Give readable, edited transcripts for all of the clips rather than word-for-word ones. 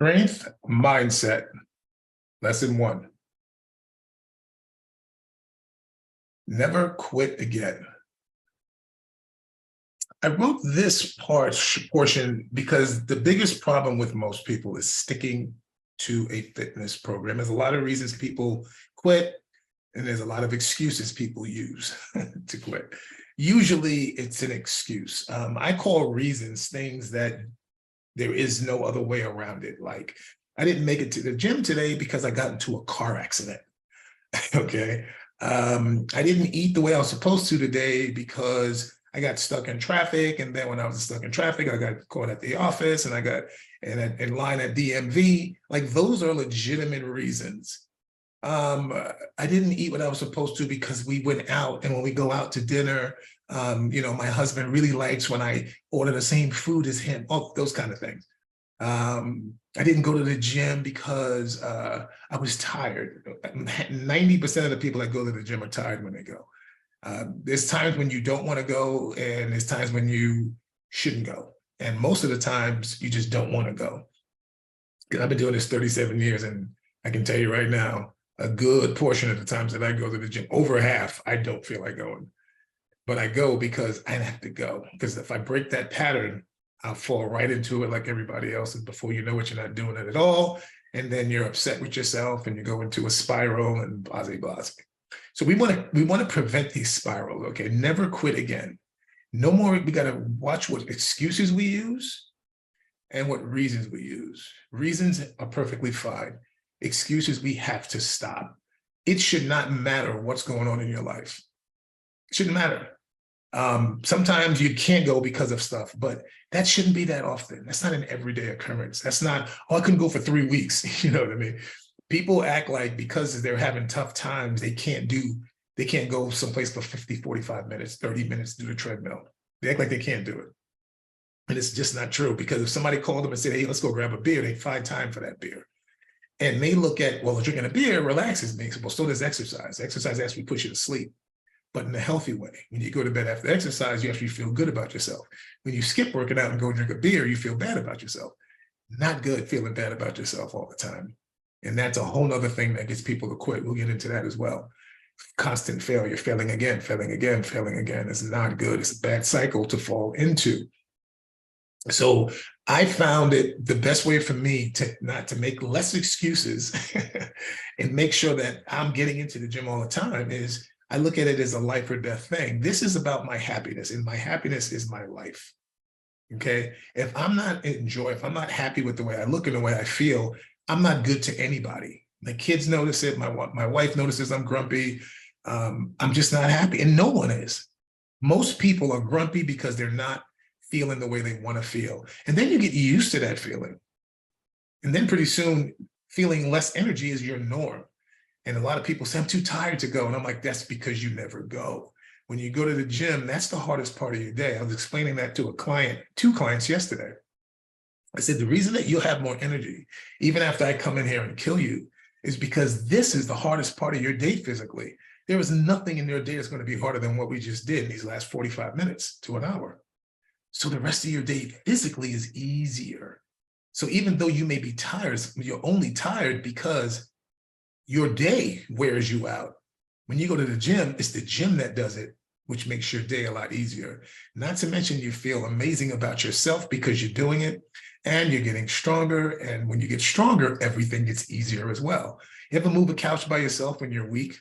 Strength mindset. Lesson 1. Never quit again. I wrote this portion because the biggest problem with most people is sticking to a fitness program. There's a lot of reasons people quit, and there's a lot of excuses people use to quit. Usually it's an excuse. I call reasons things that there is no other way around it. Like, I didn't make it to the gym today because I got into a car accident. Okay. I didn't eat the way I was supposed to today because I got stuck in traffic. And then when I was stuck in traffic, I got caught at the office and I got in line at DMV. Like, those are legitimate reasons. I didn't eat what I was supposed to because we went out, and when we go out to dinner, my husband really likes when I order the same food as him, all those kind of things. I didn't go to the gym because I was tired. 90% of the people that go to the gym are tired when they go. There's times when you don't want to go, and there's times when you shouldn't go. And most of the times you just don't want to go. Because I've been doing this 37 years, and I can tell you right now, a good portion of the times that I go to the gym, over half, I don't feel like going. But I go because I have to go. Because if I break that pattern, I'll fall right into it like everybody else. And before you know it, you're not doing it at all. And then you're upset with yourself, and you go into a spiral and blah. So we want to prevent these spirals, okay? Never quit again. No more. We got to watch what excuses we use and what reasons we use. Reasons are perfectly fine. Excuses, we have to stop. It should not matter what's going on in your life. It shouldn't matter. Sometimes you can't go because of stuff, but that shouldn't be that often. That's not an everyday occurrence. That's not, oh, I couldn't go for 3 weeks. You know what I mean? People act like because they're having tough times, they can't go someplace for 50, 45 minutes, 30 minutes to do the treadmill. They act like they can't do it. And it's just not true, because if somebody called them and said, hey, let's go grab a beer, they find time for that beer. And they look at, well, drinking a beer relaxes me. Well, so does exercise. Exercise actually puts you to sleep, but in a healthy way. When you go to bed after exercise, you actually feel good about yourself. When you skip working out and go drink a beer, you feel bad about yourself. Not good feeling bad about yourself all the time. And that's a whole other thing that gets people to quit. We'll get into that as well. Constant failure, failing again, failing again, failing again. It's not good. It's a bad cycle to fall into. So I found it the best way for me to not to make less excuses and make sure that I'm getting into the gym all the time is I look at it as a life or death thing. This is about my happiness, and my happiness is my life. Okay. If I'm not if I'm not happy with the way I look and the way I feel, I'm not good to anybody. My kids notice it. My wife notices I'm grumpy. I'm just not happy, and no one is. Most people are grumpy because they're not feeling the way they want to feel. And then you get used to that feeling. And then pretty soon feeling less energy is your norm. And a lot of people say, I'm too tired to go. And I'm like, that's because you never go. When you go to the gym, that's the hardest part of your day. I was explaining that to two clients yesterday. I said, the reason that you'll have more energy, even after I come in here and kill you, is because this is the hardest part of your day physically. There is nothing in your day that's going to be harder than what we just did in these last 45 minutes to an hour. So the rest of your day physically is easier. So even though you may be tired, you're only tired because your day wears you out. When you go to the gym, it's the gym that does it, which makes your day a lot easier. Not to mention you feel amazing about yourself because you're doing it, and you're getting stronger. And when you get stronger, everything gets easier as well. You ever move a couch by yourself when you're weak,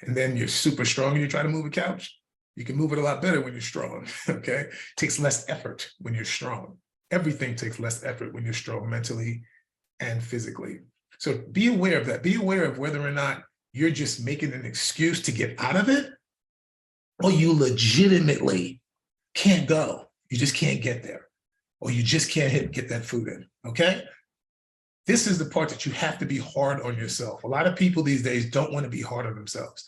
and then you're super strong and you try to move a couch? You can move it a lot better when you're strong, okay? It takes less effort when you're strong. Everything takes less effort when you're strong mentally and physically. So be aware of that. Be aware of whether or not you're just making an excuse to get out of it, or you legitimately can't go. You just can't get there, or you just can't get that food in, okay? This is the part that you have to be hard on yourself. A lot of people these days don't want to be hard on themselves.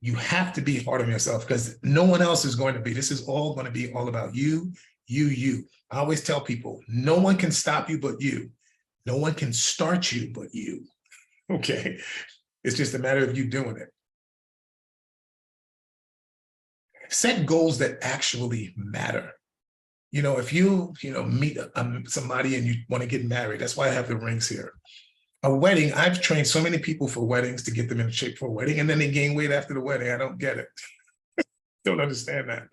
You have to be hard on yourself because no one else is going to be. This is all going to be all about you. I always tell people, no one can stop you but you. No one can start you but you, okay? It's just a matter of you doing it. Set goals that actually matter. if you, meet somebody and you want to get married, that's why I have the rings here. A wedding, I've trained so many people for weddings to get them in shape for a wedding, and then they gain weight after the wedding. I don't get it. Don't understand that.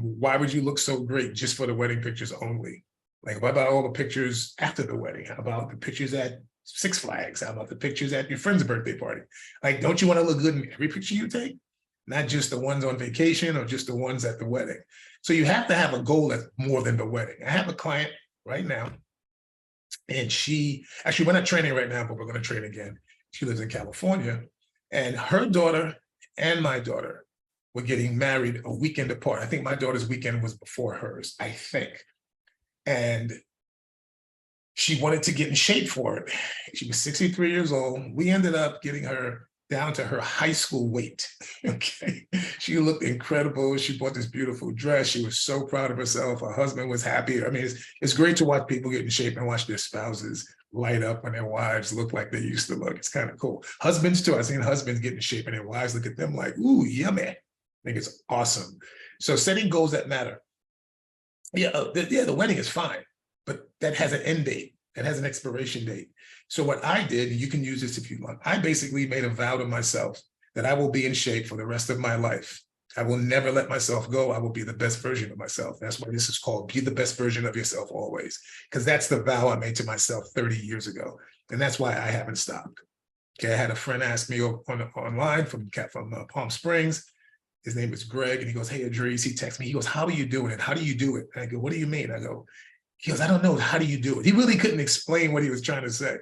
Why would you look so great just for the wedding pictures only? Like, what about all the pictures after the wedding? How about the pictures at Six Flags? How about the pictures at your friend's birthday party? Like, don't you want to look good in every picture you take? Not just the ones on vacation or just the ones at the wedding. So you have to have a goal that's more than the wedding. I have a client right now, and we're not training right now, but we're going to train again. She lives in California, and her daughter and my daughter were getting married a weekend apart. I think my daughter's weekend was before hers, I think. And she wanted to get in shape for it. She was 63 years old. We ended up getting her down to her high school weight. Okay. She looked incredible. She bought this beautiful dress. She was so proud of herself. Her husband was happy. I mean, it's great to watch people get in shape and watch their spouses light up when their wives look like they used to look. It's kind of cool. Husbands too. I've seen husbands get in shape and their wives look at them like, ooh, yummy. I think it's awesome. So setting goals that matter. The wedding is fine, but that has an end date. That has an expiration date. So what I did, and you can use this if you want, I basically made a vow to myself that I will be in shape for the rest of my life. I will never let myself go. I will be the best version of myself. That's why this is called Be the Best Version of Yourself Always, because that's the vow I made to myself 30 years ago. And that's why I haven't stopped. Okay, I had a friend ask me online from Palm Springs. His name is Greg, and he goes, hey, Idris, he texts me. He goes, how are you doing it? How do you do it? And I go, what do you mean? I go, he goes, I don't know. How do you do it? He really couldn't explain what he was trying to say.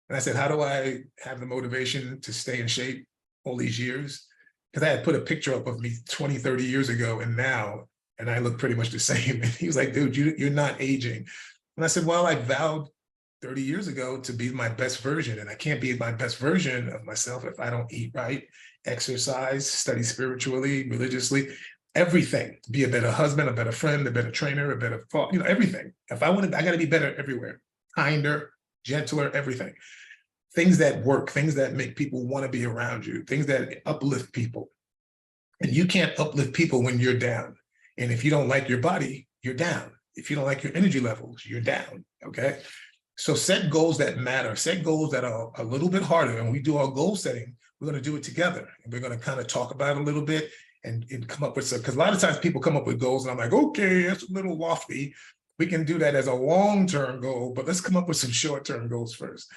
And I said, how do I have the motivation to stay in shape all these years? Because I had put a picture up of me 20, 30 years ago and now, and I look pretty much the same. And he was like, dude, you're not aging. And I said, well, I vowed 30 years ago to be my best version. And I can't be my best version of myself if I don't eat right, exercise, study spiritually, religiously, everything. Be a better husband, a better friend, a better trainer, a better father, everything. If I want to, I got to be better everywhere, kinder, gentler, everything. Things that work, things that make people want to be around you, things that uplift people. And you can't uplift people when you're down. And if you don't like your body, you're down. If you don't like your energy levels, you're down, okay? So set goals that matter, set goals that are a little bit harder. And we do our goal setting, we're going to do it together. And we're going to kind of talk about it a little bit and come up with some, because a lot of times people come up with goals and I'm like, okay, that's a little lofty. We can do that as a long-term goal, but let's come up with some short-term goals first.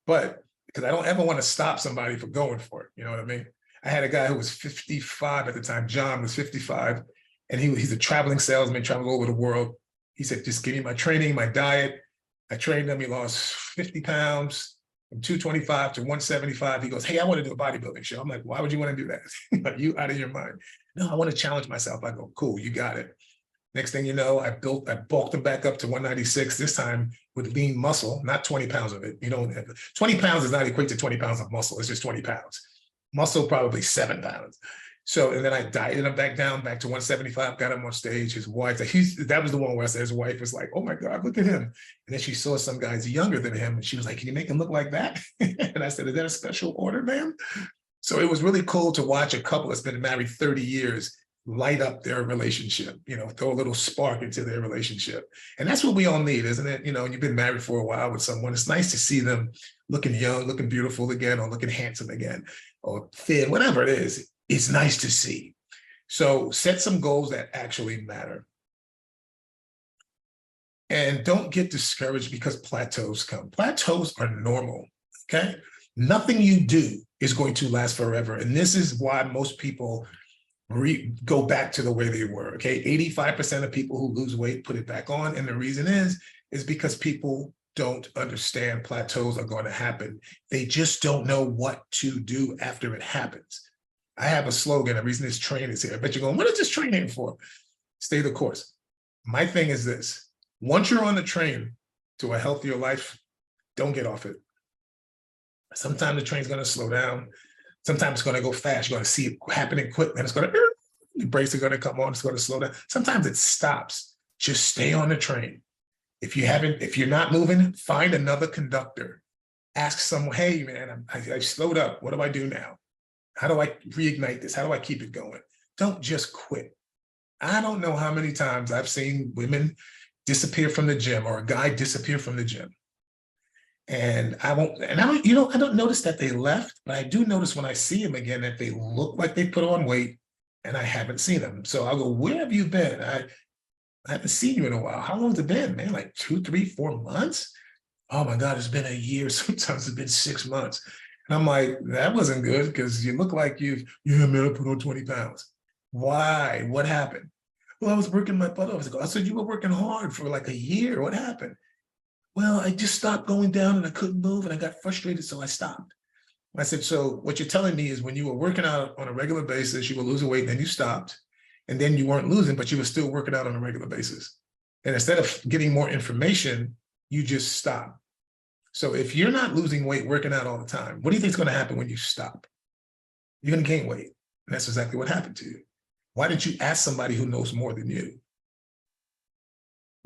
But because I don't ever want to stop somebody from going for it. You know what I mean? I had a guy who was 55 at the time. John was 55, and he's a traveling salesman, travels all over the world. He said, just give me my training, my diet. I trained him. He lost 50 pounds from 225 to 175. He goes, hey, I want to do a bodybuilding show. I'm like, why would you want to do that? Are you out of your mind? No, I want to challenge myself. I go, cool, you got it. Next thing you know, I bulked him back up to 196, this time with lean muscle, not 20 pounds of it. 20 pounds does not equate to 20 pounds of muscle. It's just 20 pounds. Muscle, probably 7 pounds. So, and then I dieted him back down, back to 175, got him on stage. His wife, that was the one where I said his wife was like, oh my God, look at him. And then she saw some guys younger than him, and she was like, can you make him look like that? And I said, is that a special order, ma'am? So it was really cool to watch a couple that's been married 30 years light up their relationship, throw a little spark into their relationship. And that's what we all need, isn't it? And you've been married for a while with someone. It's nice to see them looking young, looking beautiful again, or looking handsome again, or thin, whatever it is. It's nice to see. So set some goals that actually matter. And don't get discouraged because plateaus come. Plateaus are normal, okay? Nothing you do is going to last forever. And this is why most people go back to the way they were, okay? 85% of people who lose weight put it back on. And the reason is because people don't understand plateaus are going to happen. They just don't know what to do after it happens. I have a slogan. The reason this train is here. I bet you're going, what is this train here for? Stay the course. My thing is this. Once you're on the train to a healthier life, don't get off it. Sometimes the train's going to slow down. Sometimes it's going to go fast. You're going to see it happening quick. Then it's going to, the brakes are going to come on. It's going to slow down. Sometimes it stops. Just stay on the train. If you're not moving, find another conductor. Ask someone, hey man, I slowed up. What do I do now? How do I reignite this? How do I keep it going? Don't just quit. I don't know how many times I've seen women disappear from the gym or a guy disappear from the gym. And I don't, I don't notice that they left, but I do notice when I see them again that they look like they put on weight and I haven't seen them. So I'll go, where have you been? I haven't seen you in a while. How long has it been, man? Like 2, 3, 4 months? Oh my God, it's been a year. Sometimes it's been 6 months. And I'm like, that wasn't good because you look like yeah, man, I put on 20 pounds. Why? What happened? Well, I was working my butt off. I said, you were working hard for like a year. What happened? Well, I just stopped going down and I couldn't move and I got frustrated, so I stopped. I said, so what you're telling me is when you were working out on a regular basis, you were losing weight, and then you stopped, and then you weren't losing, but you were still working out on a regular basis. And instead of getting more information, you just stop. So if you're not losing weight working out all the time, what do you think is going to happen when you stop? You're going to gain weight. And that's exactly what happened to you. Why didn't you ask somebody who knows more than you?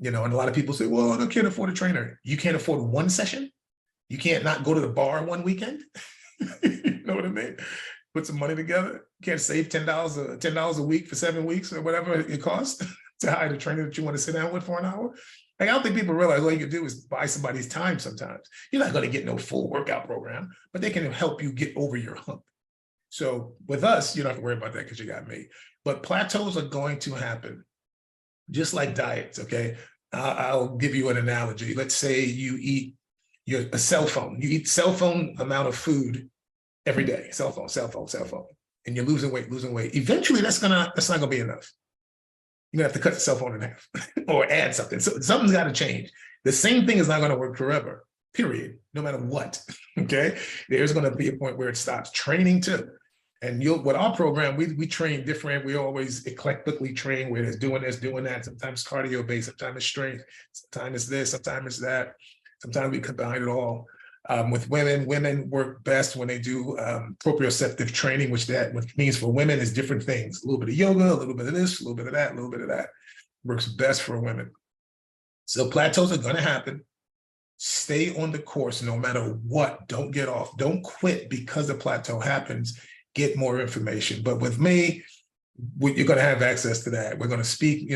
And a lot of people say, well, I can't afford a trainer. You can't afford one session? You can't not go to the bar one weekend? You know what I mean? Put some money together. You can't save $10 a week for 7 weeks or whatever it costs to hire a trainer that you want to sit down with for an hour. Like, I don't think people realize all you can do is buy somebody's time sometimes. You're not going to get no full workout program, but they can help you get over your hump. So with us, you don't have to worry about that because you got me. But plateaus are going to happen, just like diets, okay? I'll give you an analogy. Let's say you eat a cell phone. You eat cell phone amount of food every day. Cell phone, and you're losing weight. Eventually, that's not gonna be enough. You're gonna have to cut the cell phone in half or add something. So something's got to change. The same thing is not going to work forever. Period. No matter what. Okay. There's going to be a point where it stops. Training too. And with our program, we train different. We always eclectically train where it's doing this, doing that. Sometimes cardio based, sometimes it's strength, sometimes it's this, sometimes it's that. Sometimes we combine it all. With women work best when they do proprioceptive training, which means for women is different things. A little bit of yoga, a little bit of this, a little bit of that, a little bit of that. Works best for women. So plateaus are going to happen. Stay on the course no matter what. Don't get off. Don't quit because the plateau happens. Get more information. But with me, you're going to have access to that. We're going to speak,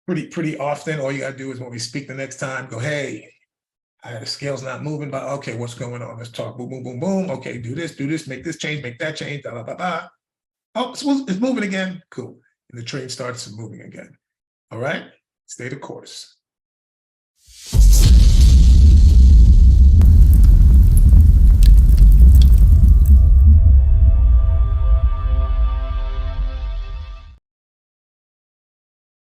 pretty often. All you got to do is when we speak the next time, go, hey, the scale's not moving, but okay, what's going on? Let's talk. Boom, boom, boom, boom. Okay, do this, make this change, make that change, blah, blah, blah, blah. Oh, it's moving again. Cool. And the train starts moving again. All right? Stay the course.